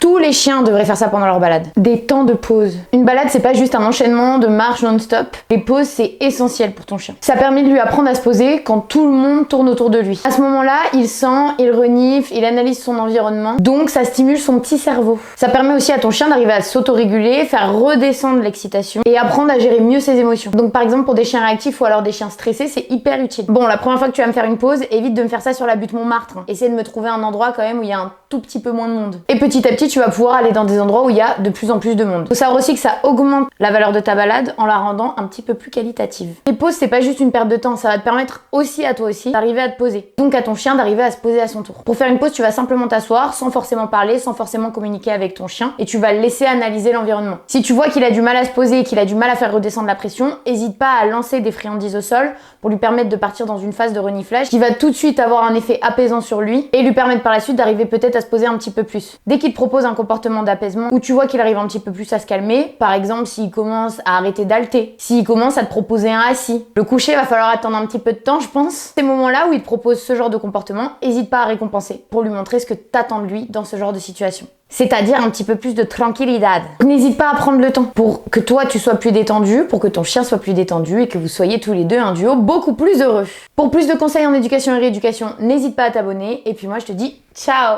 Tous les chiens devraient faire ça pendant leur balade. Des temps de pause. Une balade, c'est pas juste un enchaînement de marches non-stop. Les pauses, c'est essentiel pour ton chien. Ça permet de lui apprendre à se poser quand tout le monde tourne autour de lui. À ce moment-là, il sent, il renifle, il analyse son environnement. Donc, ça stimule son petit cerveau. Ça permet aussi à ton chien d'arriver à s'autoréguler, faire redescendre l'excitation et apprendre à gérer mieux ses émotions. Donc, par exemple, pour des chiens réactifs ou alors des chiens stressés, c'est hyper utile. Bon, la première fois que tu vas me faire une pause, évite de me faire ça sur la butte Montmartre. Essaye de me trouver un endroit quand même où il y a un tout petit peu moins de monde. Et petit à petit, tu vas pouvoir aller dans des endroits où il y a de plus en plus de monde. Faut savoir aussi que ça augmente la valeur de ta balade en la rendant un petit peu plus qualitative. Les pauses, c'est pas juste une perte de temps, ça va te permettre aussi à toi aussi d'arriver à te poser. Donc à ton chien d'arriver à se poser à son tour. Pour faire une pause, tu vas simplement t'asseoir sans forcément parler, sans forcément communiquer avec ton chien et tu vas le laisser analyser l'environnement. Si tu vois qu'il a du mal à se poser et qu'il a du mal à faire redescendre la pression, n'hésite pas à lancer des friandises au sol pour lui permettre de partir dans une phase de reniflage qui va tout de suite avoir un effet apaisant sur lui et lui permettre par la suite d'arriver peut-être à se poser un petit peu plus. Dès qu'il te propose un comportement d'apaisement où tu vois qu'il arrive un petit peu plus à se calmer, par exemple s'il commence à arrêter d'halter, s'il commence à te proposer un assis. Le coucher, va falloir attendre un petit peu de temps, je pense. Ces moments-là où il te propose ce genre de comportement, n'hésite pas à récompenser pour lui montrer ce que t'attends de lui dans ce genre de situation. C'est-à-dire un petit peu plus de tranquillidad. N'hésite pas à prendre le temps pour que toi tu sois plus détendu, pour que ton chien soit plus détendu et que vous soyez tous les deux un duo beaucoup plus heureux. Pour plus de conseils en éducation et rééducation, n'hésite pas à t'abonner et puis moi je te dis ciao!